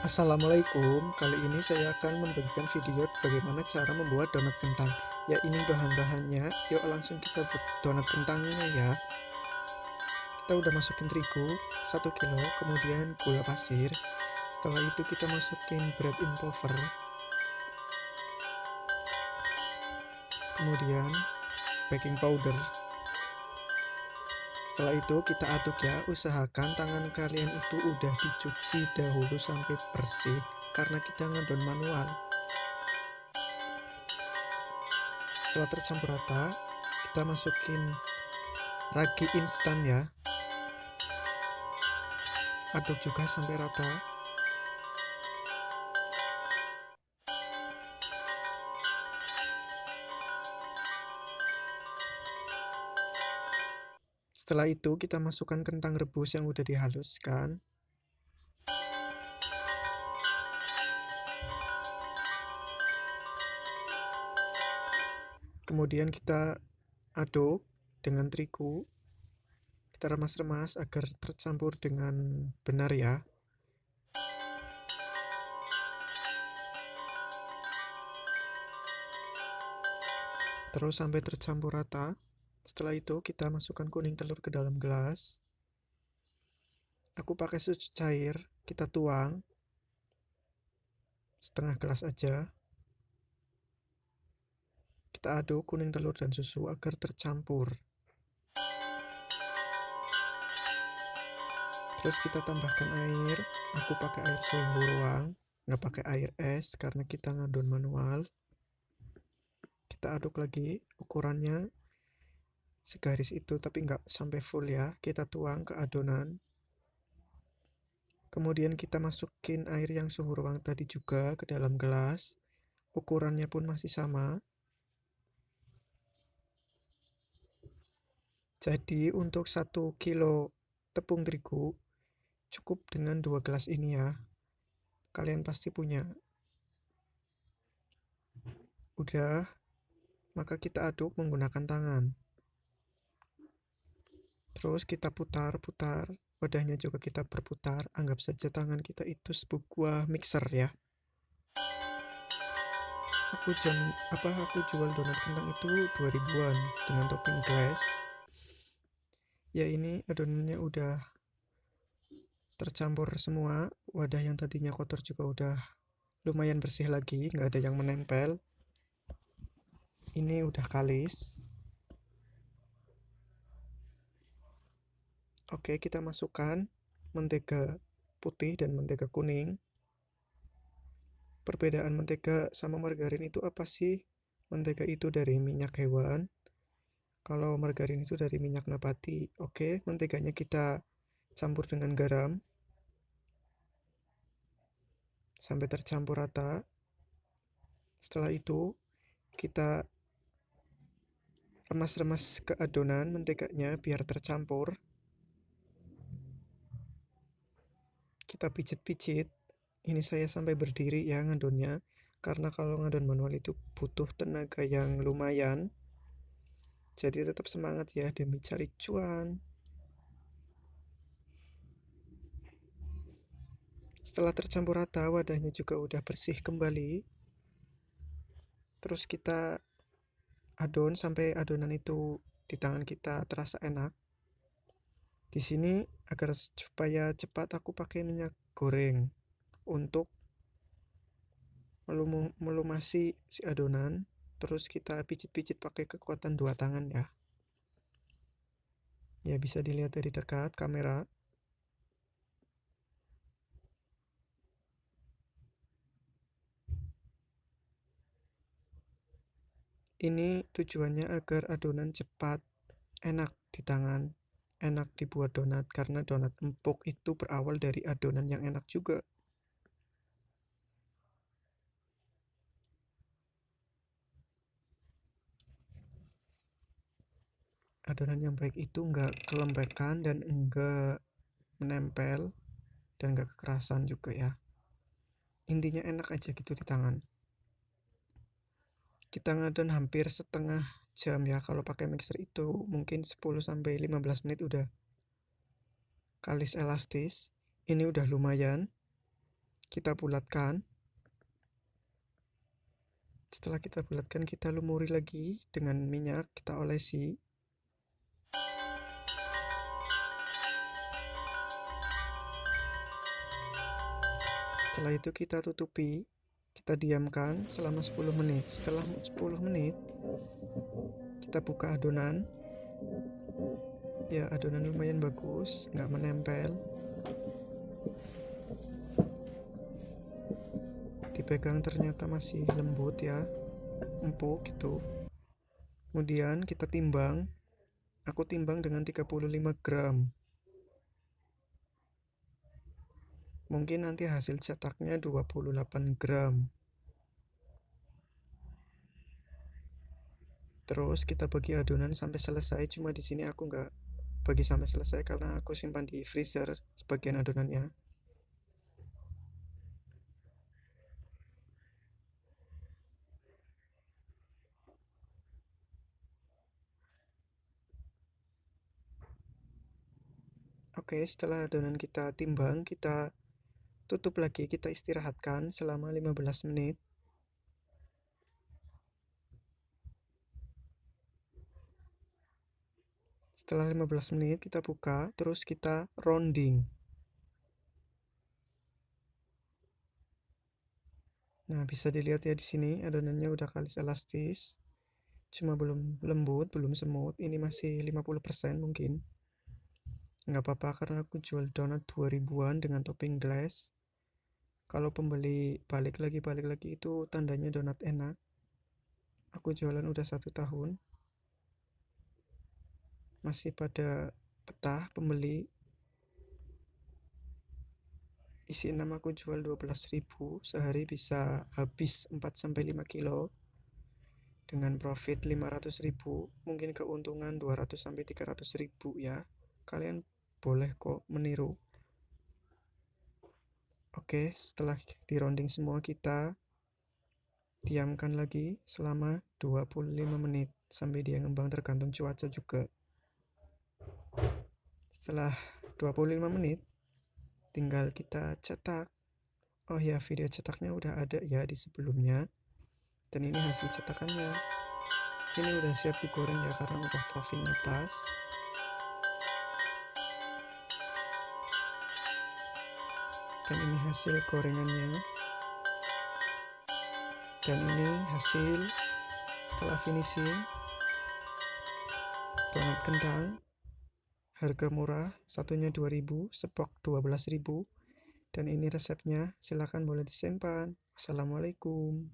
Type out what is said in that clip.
Assalamualaikum, kali ini saya akan membagikan video bagaimana cara membuat donat kentang. Ya, ini bahan-bahannya. Yuk langsung kita buat donat kentangnya ya. Kita udah masukin terigu 1 kilo, kemudian gula pasir. Setelah itu kita masukin bread improver, kemudian baking powder. Setelah itu kita aduk ya, usahakan tangan kalian itu udah dicuci dahulu sampai bersih karena kita ngedon manual. Setelah tercampur rata, kita masukin ragi instan ya, aduk juga sampai rata. Setelah itu kita masukkan kentang rebus yang udah dihaluskan. Kemudian kita aduk dengan terigu. Kita remas-remas agar tercampur dengan benar ya. Terus sampai tercampur rata. Setelah itu kita masukkan kuning telur ke dalam gelas. Aku pakai susu cair, kita tuang setengah gelas aja. Kita aduk kuning telur dan susu agar tercampur. Terus kita tambahkan air. Aku pakai air suhu ruang, nggak pakai air es karena kita ngadon manual. Kita aduk lagi, ukurannya segaris itu tapi nggak sampai full ya. Kita tuang ke adonan. Kemudian kita masukin air yang suhu ruang tadi juga ke dalam gelas. Ukurannya pun masih sama. Jadi untuk 1 kilo tepung terigu cukup dengan 2 gelas ini ya. Kalian pasti punya. Udah, maka kita aduk menggunakan tangan. Terus kita putar-putar, wadahnya juga kita berputar. Anggap saja tangan kita itu sebuah mixer ya. Aku jual donat kentang itu 2000-an dengan topping glass. Ya, ini adonannya udah tercampur semua. Wadah yang tadinya kotor juga udah lumayan bersih lagi, nggak ada yang menempel. Ini udah kalis. Oke, kita masukkan mentega putih dan mentega kuning. Perbedaan mentega sama margarin itu apa sih? Mentega itu dari minyak hewan, kalau margarin itu dari minyak nabati. Oke, menteganya kita campur dengan garam sampai tercampur rata. Setelah itu kita remas-remas ke adonan menteganya biar tercampur. Kita pijit-pijit. Ini saya sampai berdiri ya ngadonnya, karena kalau ngadon manual itu butuh tenaga yang lumayan. Jadi tetap semangat ya demi cari cuan. Setelah tercampur rata, wadahnya juga udah bersih kembali. Terus kita adon sampai adonan itu di tangan kita terasa enak. Di sini agar supaya cepat aku pakai minyak goreng untuk melumasi si adonan. Terus kita picit-picit pakai kekuatan 2 tangan ya. Ya, bisa dilihat dari dekat kamera. Ini tujuannya agar adonan cepat, enak di tangan, enak dibuat donat, karena donat empuk itu berawal dari adonan yang enak juga. Adonan yang baik itu nggak kelembekan dan enggak menempel dan nggak kekerasan juga ya. Intinya enak aja gitu di tangan. Kita ngadon hampir setengah jam ya. Kalau pakai mixer itu mungkin 10-15 menit udah kalis elastis. Ini udah lumayan. kita bulatkan. Setelah kita bulatkan, kita lumuri lagi dengan minyak, kita olesi. Setelah itu kita tutupi, kita diamkan selama 10 menit. Setelah 10 menit, kita buka adonan. Ya, adonan lumayan bagus, nggak menempel. Dipegang ternyata masih lembut ya, empuk gitu. Kemudian kita timbang. Aku timbang dengan 35 gram. Mungkin nanti hasil cetaknya 28 gram. Terus kita bagi adonan sampai selesai. Cuma di sini aku nggak bagi sampai selesai karena aku simpan di freezer sebagian adonannya. Oke, setelah adonan kita timbang, kita tutup lagi, kita istirahatkan selama 15 menit. Setelah 15 menit kita buka, terus kita rounding. Nah, bisa dilihat ya di sini adonannya udah kalis elastis. Cuma belum lembut, belum semut. Ini masih 50% mungkin. Nggak apa-apa karena aku jual donat 2000-an dengan topping glaze. Kalau pembeli balik lagi itu tandanya donat enak. Aku jualan udah 1 tahun. Masih pada betah pembeli. Isi 6 aku jual 12.000, sehari bisa habis 4-5 kilo. Dengan profit 500.000, mungkin keuntungan 200-300.000 ya. Kalian boleh kok meniru. Oke, setelah di rounding semua kita diamkan lagi selama 25 menit sampai dia ngembang, tergantung cuaca juga. Setelah 25 menit tinggal kita cetak. Oh ya, video cetaknya udah ada ya di sebelumnya. Dan ini hasil cetakannya. Ini udah siap digoreng ya karena udah profilnya pas. Dan ini hasil gorengannya. Dan ini hasil setelah finishing donat kentang. Harga murah, satunya 2000, sepok 12.000. Dan ini resepnya, silakan boleh disimpan. Assalamualaikum.